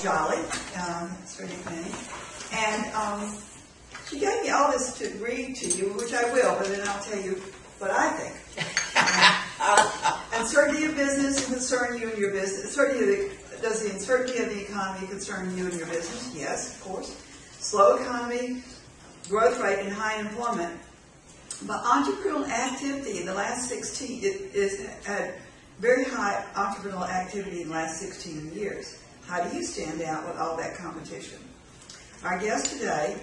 ChiaLi. That's her nickname. And she gave me all this to read to you, which I will, but then I'll tell you what I think. Uncertainty of business concern you and your business. Does the uncertainty of the economy concern you and your business? Yes, of course. Slow economy, growth rate, and high employment. But entrepreneurial activity in the last 16 is had very high entrepreneurial activity in the last 16 years. How do you stand out with all that competition? Our guest today,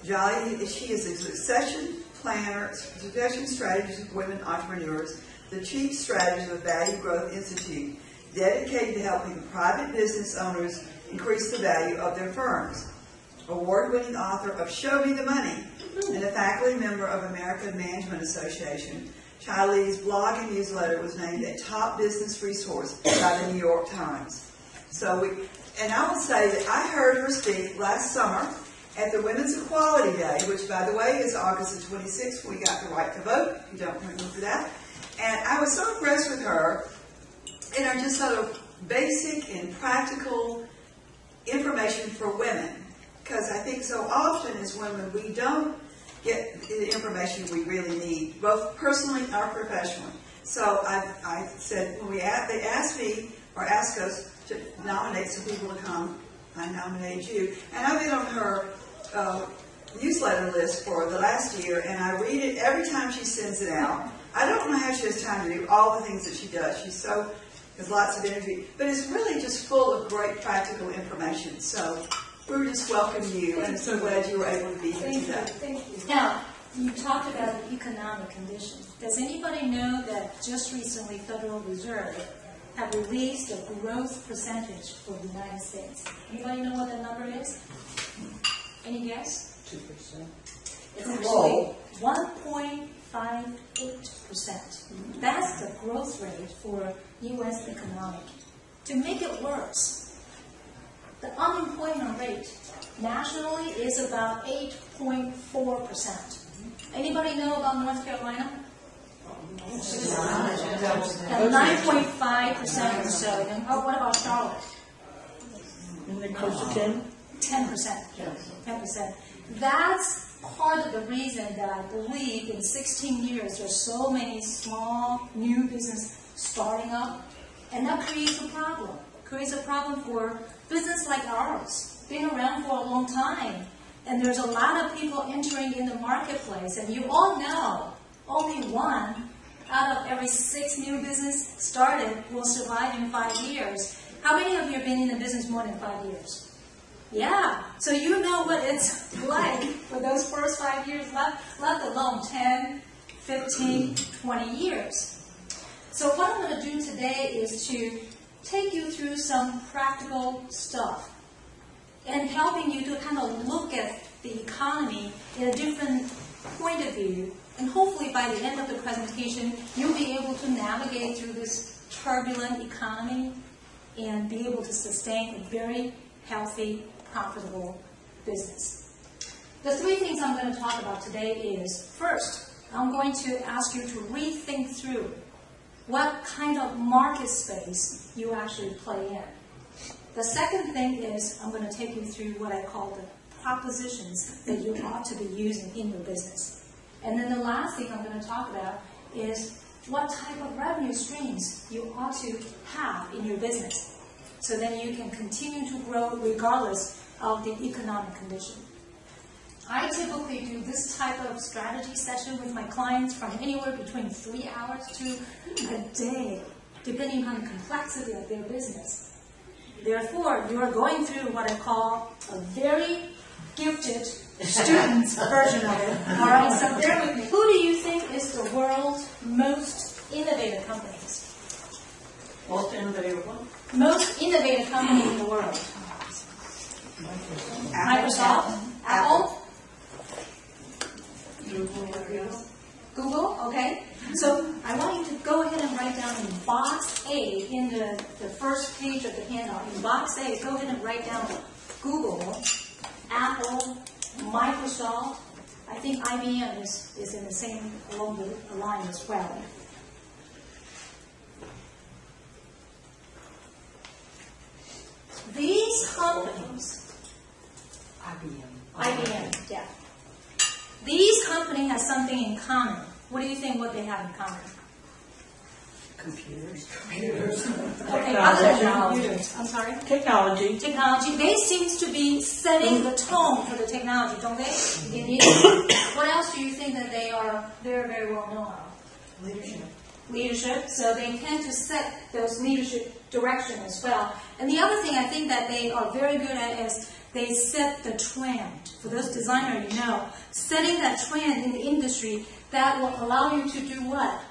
Chia-Li, she is a succession planner, succession strategist of women entrepreneurs, the chief strategist of Value Growth Institute, dedicated to helping private business owners increase the value of their firms. Award-winning author of Show Me the Money, and a faculty member of American Management Association, Chia-Li's blog and newsletter was named a top business resource by the New York Times. And I will say that I heard her speak last summer at the Women's Equality Day, which, by the way, is August the 26th. We got the right to vote, if you don't remember that. And I was so impressed with her in her just sort of basic and practical information for women. Because I think so often as women, we don't get the information we really need, both personally or professionally. So I said, when they asked me or asked us to nominate some people to come, I nominated you. And I've been on her newsletter list for the last year, and I read it every time she sends it out. I don't know how she has time to do all the things that she does. There's lots of interviews, but it's really just full of great practical information. So we just welcome you, and so glad you were able to be here today. Thank you. Now, you talked about the economic conditions. Does anybody know that just recently Federal Reserve have released a growth percentage for the United States? Anybody know what that number is? Any guess? 2%. It's actually 1.58%. That's the growth rate for U.S. economic. To make it worse, the unemployment rate nationally is about 8.4%. Anybody know about North Carolina? 9.5% or so. And what about Charlotte? Isn't it close to 10? 10%. 10%. That's part of the reason that I believe in 16 years there's so many small new business starting up, and that creates a problem. Creates a problem for business like ours, been around for a long time, and there's a lot of people entering in the marketplace, and you all know only 1 out of every 6 new business started will survive in 5 years. How many of you have been in the business more than 5 years? Yeah, so you know what it's like for those first 5 years, let alone 10, 15, 20 years. So what I'm going to do today is to take you through some practical stuff and helping you to kind of look at the economy in a different point of view. And hopefully by the end of the presentation, you'll be able to navigate through this turbulent economy and be able to sustain a very healthy, profitable business. The 3 things I'm going to talk about today is, first, I'm going to ask you to rethink through what kind of market space you actually play in. The second thing is I'm going to take you through what I call the propositions that you ought to be using in your business. And then the last thing I'm going to talk about is what type of revenue streams you ought to have in your business, so then you can continue to grow regardless of the economic condition. I typically do this type of strategy session with my clients from anywhere between 3 hours to a day, depending on the complexity of their business. Therefore, you are going through what I call a very gifted student's version of it. All right, so bear with me. Who do you think is the world's most innovative companies? Most innovative one? Most innovative company in the world? Microsoft? Apple? Google? Okay. So I want you to go ahead and write down in box A, in the first page of the handout, in box A, go ahead and write down Google, Apple, Microsoft. I think IBM is in the same along the line as well. These common? What do you think what they have in common? Computers. Okay, other than computers. I'm sorry? Technology. Technology. They seem to be setting the tone for the technology, don't they? In industry. What else do you think that they are very, very well known of? Leadership. Leadership. So they tend to set those leadership direction as well. And the other thing I think that they are very good at is they set the trend. For those designers, you know, setting that trend in the industry that will allow you to do what?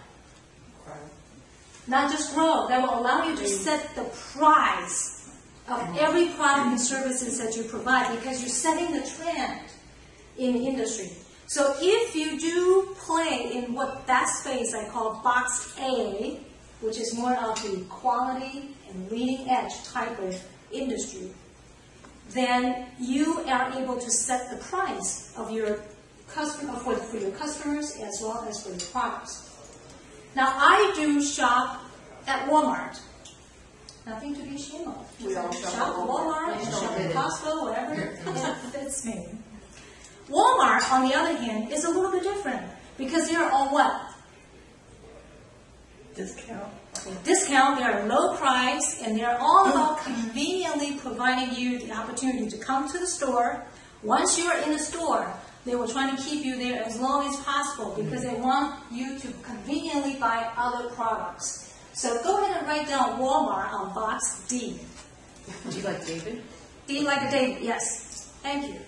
Not just grow, that will allow you to set the price of every product and services that you provide because you're setting the trend in the industry. So if you do play in what that space I call box A, which is more of the quality and leading edge type of industry, then you are able to set the price of your customer for your customers as well as for your products. Now, I do shop at Walmart. Nothing to be ashamed of. We all shop shop at at Walmart, Walmart. shop at Costco, whatever it fits me. Walmart, on the other hand, is a little bit different because they're all what? Discount. Discount, they're low price, and they're all about conveniently providing you the opportunity to come to the store. Once you're in the store, they will try to keep you there as long as possible because they want you to conveniently buy other products. So go ahead and write down Walmart on box D. Do you like David? D like a David, yes. Thank you.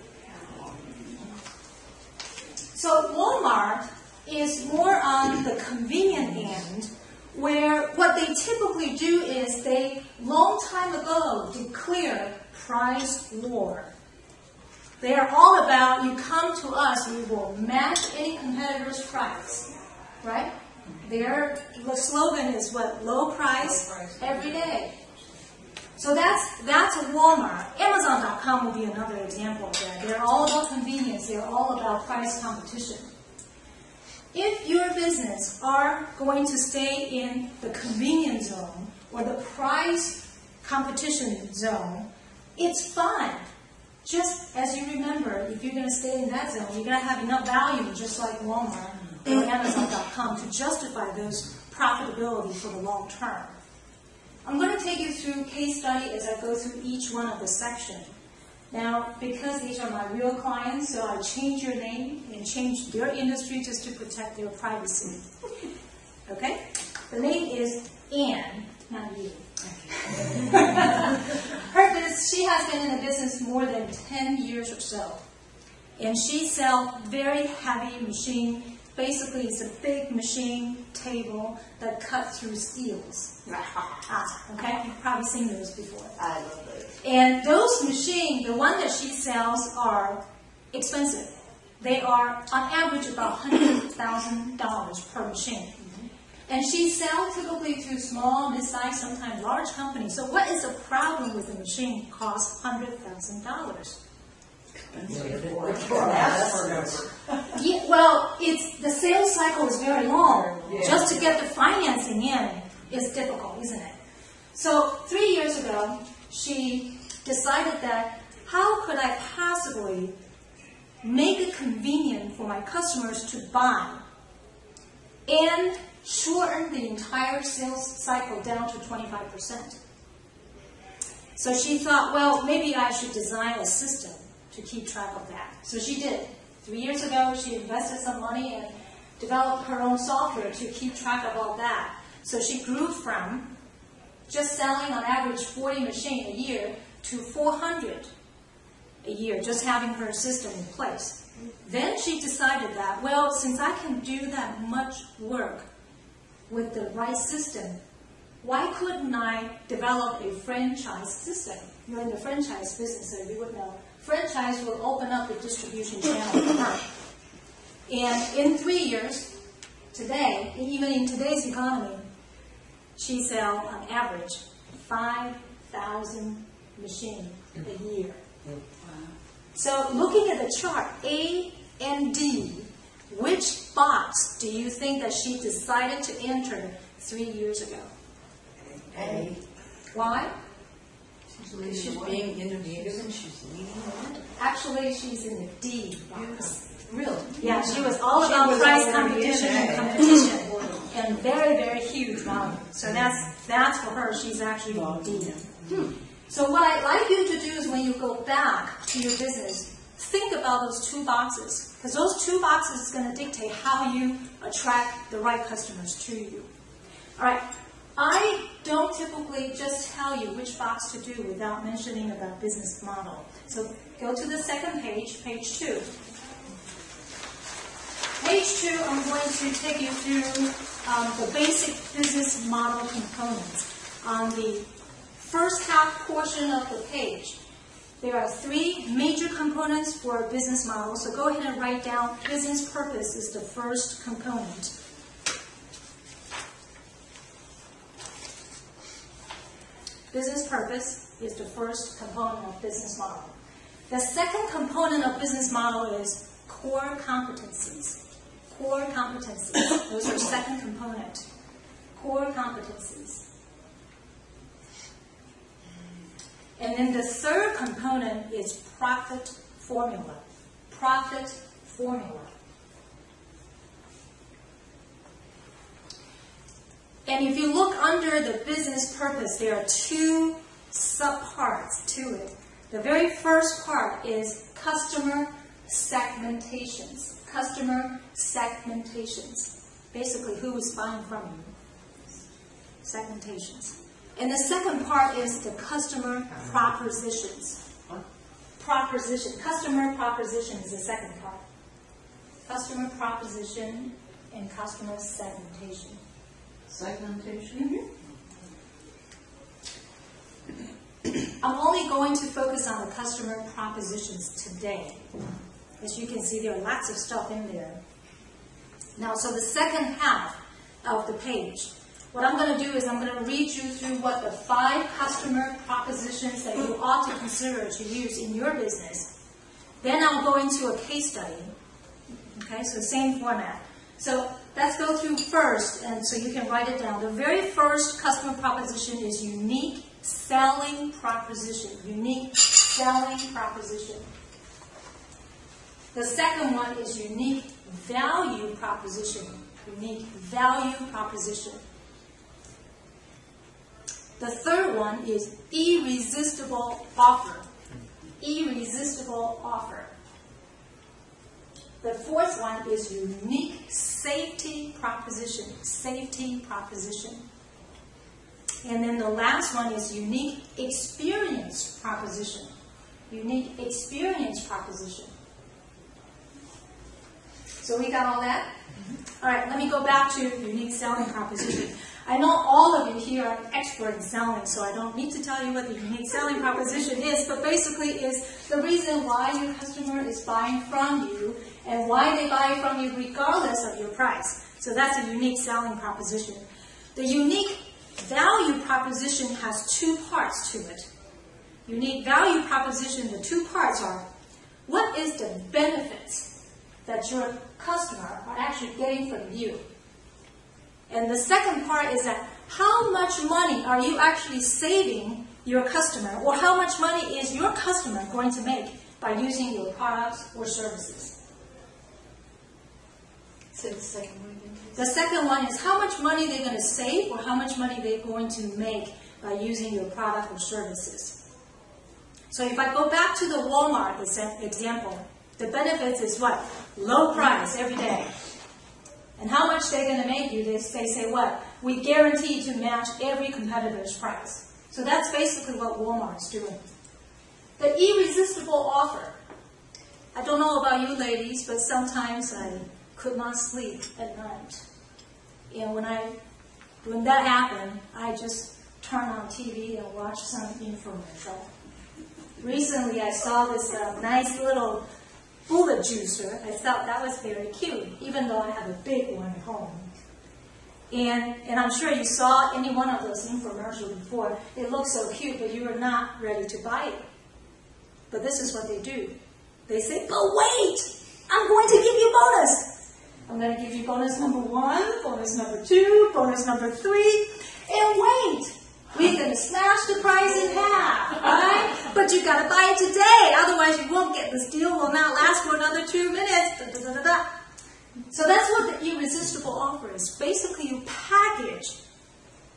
So Walmart is more on the convenient end, where what they typically do is they, long time ago, declare price war. They are all about, you come to us, we will match any competitor's price, right? Their slogan is what? Low price every day. So that's a Walmart. Amazon.com will be another example of that. They're all about convenience. They're all about price competition. If your business are going to stay in the convenience zone or the price competition zone, it's fine. Just as you remember, if you're going to stay in that zone, you're going to have enough value, just like Walmart or Amazon.com, to justify those profitability for the long term. I'm going to take you through case study as I go through each one of the sections. Now, because these are my real clients, so I change your name and change their industry just to protect their privacy. Okay? The name is Anne, not you. She has been in the business more than 10 years or so. And she sells very heavy machine. Basically, it's a big machine table that cuts through steels. Okay? You've probably seen those before. I love those. And those machines, the one that she sells, are expensive. They are, on average, about $100,000 per machine. And she sells typically to small, mid-sized, sometimes large companies. So what is the problem with the machine costs $100,000? Yeah, well, the sales cycle is very long. Yeah. Just to get the financing in is difficult, isn't it? So 3 years ago, she decided that how could I possibly make it convenient for my customers to buy and shorten the entire sales cycle down to 25%. So she thought, well, maybe I should design a system to keep track of that. So she did. 3 years ago, she invested some money and developed her own software to keep track of all that. So she grew from just selling on average 40 machines a year to 400 a year, just having her system in place. Then she decided that, well, since I can do that much work with the right system, why couldn't I develop a franchise system? You're in the franchise business, so you would know. Franchise will open up the distribution channel for her. And in 3 years, today, even in today's economy, she sells on average 5,000 machines a year. So looking at the chart, A and D, which box do you think that she decided to enter 3 years ago? A. Why? She's being innovative and she's leading the way. Actually, she's in the D box. Really? Yeah, she was all She about was price already in competition, and very, very huge volume. So that's for her. She's actually in D. So what I'd like you to do is when you go back to your business, think about those two boxes, because those two boxes is going to dictate how you attract the right customers to you. All right. I don't typically just tell you which box to do without mentioning about business model. So go to the second page, page 2. Page 2, I'm going to take you through the basic business model components. On the first half portion of the page, there are 3 major components for a business model. So go ahead and write down business purpose is the first component. Business purpose is the first component of business model. The second component of business model is core competencies. Core competencies. Those are second component. Core competencies. And then the third component is profit formula. Profit formula. And if you look under the business purpose, there are 2 subparts to it. The very first part is customer segmentations. Customer segmentations. Basically, who is buying from you? Segmentations. And the second part is the customer propositions. Proposition. Customer proposition is the second part. Customer proposition and customer segmentation. Segmentation? I'm only going to focus on the customer propositions today. As you can see, there are lots of stuff in there. Now, so the second half of the page, what I'm going to do is I'm going to read you through what the 5 customer propositions that you ought to consider to use in your business. Then I'll go into a case study. Okay, so same format. So let's go through first, and so you can write it down. The very first customer proposition is unique selling proposition. Unique selling proposition. The second one is unique value proposition. Unique value proposition. The third one is irresistible offer. Irresistible offer. The fourth one is unique safety proposition. Safety proposition. And then the last one is unique experience proposition. Unique experience proposition. So we got all that? All right, let me go back to unique selling proposition. I know all of you here are expert in selling, so I don't need to tell you what the unique selling proposition is, but basically is the reason why your customer is buying from you and why they buy from you regardless of your price. So that's a unique selling proposition. The unique value proposition has 2 parts to it. Unique value proposition, the 2 parts are, what is the benefits that your customer are actually getting from you? And the second part is that how much money are you actually saving your customer, or how much money is your customer going to make by using your products or services? So the second one again, please. The second one is how much money they're going to save, or how much money they're going to make by using your product or services. So if I go back to the Walmart example, the benefits is what? Low price every day. And how much they're going to make you, they say what? We guarantee to match every competitor's price. So that's basically what Walmart's doing. The irresistible offer. I don't know about you ladies, but sometimes I could not sleep at night. And when that happened, I just turned on TV and watched some infomercial. Recently, I saw this nice little bullet juicer. I thought that was very cute, even though I have a big one at home. And I'm sure you saw any one of those infomercials before. It looks so cute, but you are not ready to buy it. But this is what they do. They say, but wait, I'm going to give you bonus. I'm going to give you bonus number 1, bonus number 2, bonus number 3, and wait, We're going to smash the price in half, right? But you got to buy it today, otherwise you won't get this deal. Will not last for another 2 minutes. Da, da, da, da, da. So that's what the irresistible offer is. Basically, you package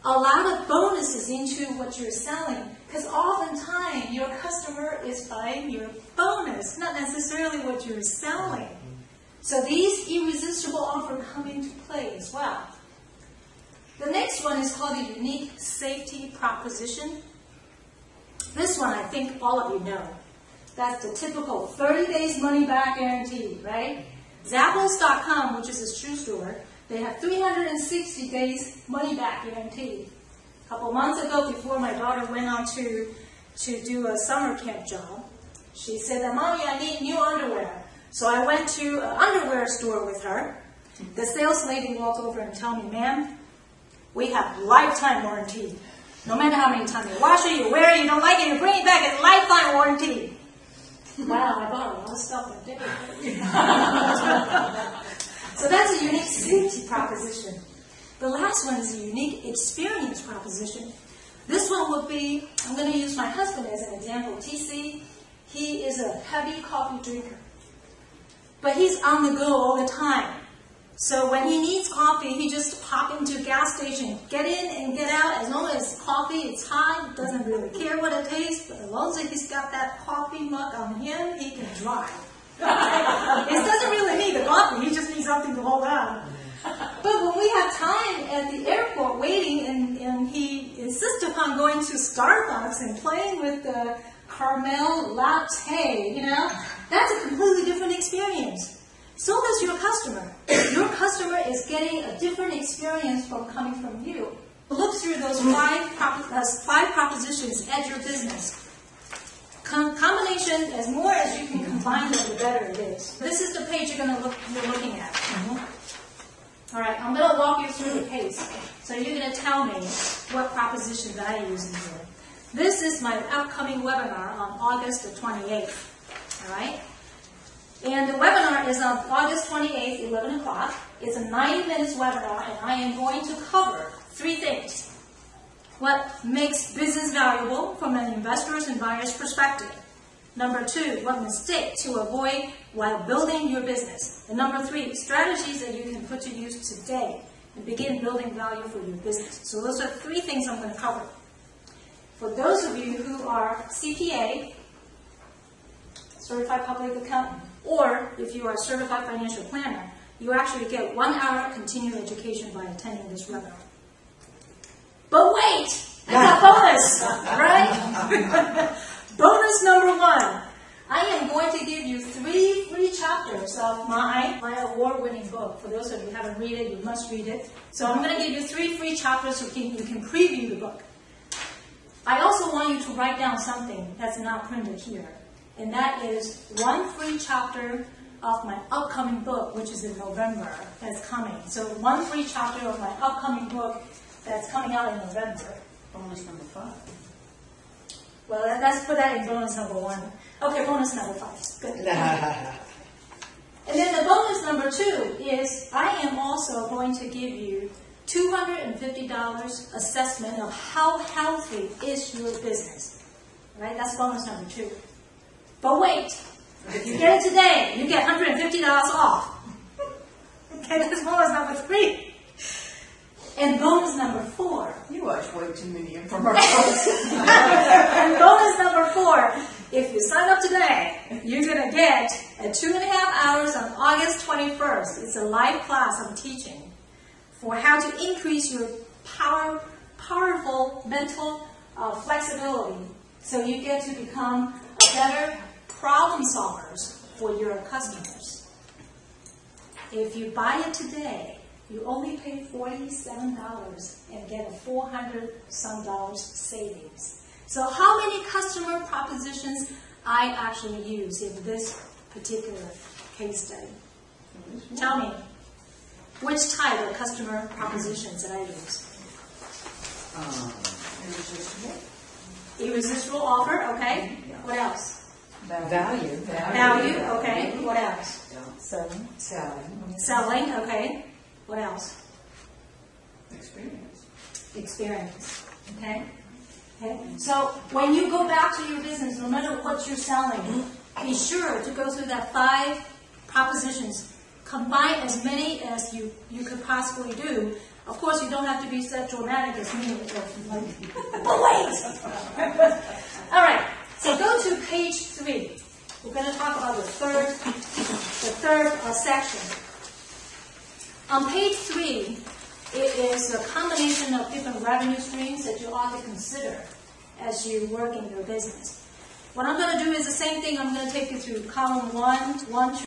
a lot of bonuses into what you're selling, because oftentimes your customer is buying your bonus, not necessarily what you're selling. So these irresistible offers come into play as well. The next one is called the unique safety proposition. This one I think all of you know. That's the typical 30 days money back guarantee, right? Zappos.com, which is a shoe store, they have 360 days money back guarantee. A couple months ago, before my daughter went on to do a summer camp job, she said, "Mommy, I need new underwear." So I went to an underwear store with her. The sales lady walked over and told me, "Ma'am, we have lifetime warranty. No matter how many times you wash it, you wear it, you don't like it, you bring it back, it's lifetime warranty." Wow, I bought a lot of stuff that did it. So that's a unique safety proposition. The last one is a unique experience proposition. This one would be, I'm going to use my husband as an example. TC, he is a heavy coffee drinker. But he's on the go all the time. So when he needs coffee, he just pop into a gas station, get in and get out. As long as coffee is hot, doesn't really care what it tastes, but as long as he's got that coffee mug on him, he can drive. He doesn't really need the coffee, he just needs something to hold on. But when we have time at the airport waiting and he insists upon going to Starbucks and playing with the caramel latte, that's a completely different experience. So does your customer. Your customer is getting a different experience from coming from you. Look through those five propositions at your business. Combination, as more as you can combine them, the better it is. This is the page you're looking at. All right, I'm going to walk you through the case. So you're going to tell me what propositions I use in here. This is my upcoming webinar on August the 28th. All right? And the webinar is on August 28th, 11 o'clock. It's a 90-minute webinar, and I am going to cover 3 things. What makes business valuable from an investor's and buyer's perspective. Number 2, what mistake to avoid while building your business. And number 3, strategies that you can put to use today and begin building value for your business. So those are 3 things I'm going to cover. For those of you who are CPA, Certified Public Accountant, or if you are a Certified Financial Planner, you actually get 1 hour continuing education by attending this webinar. But wait! I got bonus! Right? Bonus number 1. I am going to give you 3 free chapters of my award-winning book. For those of you who haven't read it, you must read it. So I'm going to give you 3 free chapters so you can preview the book. I also want you to write down something that's not printed here. And that is 1 free chapter of my upcoming book, which is in November, that's coming. So 1 free chapter of my upcoming book that's coming out in November. Bonus number 5. Well, let's put that in bonus number 1. Okay, bonus number 5. Good. And then the bonus number 2 is I am also going to give you $250 assessment of how healthy is your business. Right? That's bonus number 2. But wait, if you get it today, you get $150 off. Okay, that's bonus number 3. And bonus number 4. You watch way too many infomercials. And bonus number 4, if you sign up today, you're going to get a 2.5 hours on August 21st. It's a live class I'm teaching for how to increase your powerful mental flexibility so you get to become a better problem solvers for your customers. If you buy it today, you only pay $47 and get a $400-some savings. So how many customer propositions I actually use in this particular case study? Tell me, which type of customer propositions that I use? Irresistible. Irresistible offer, okay. What else? Value. Value, okay. What else? Selling. Selling, okay. What else? Experience. Experience, okay. Okay? So when you go back to your business, no matter what you're selling, be sure to go through that 5 propositions. Combine as many as you could possibly do. Of course, you don't have to be so dramatic as me. But wait! All right, so go to page 3. We're going to talk about the third section. On page 3, it is a combination of different revenue streams that you ought to consider as you work in your business. What I'm going to do is the same thing. I'm going to take you through column 1, 2,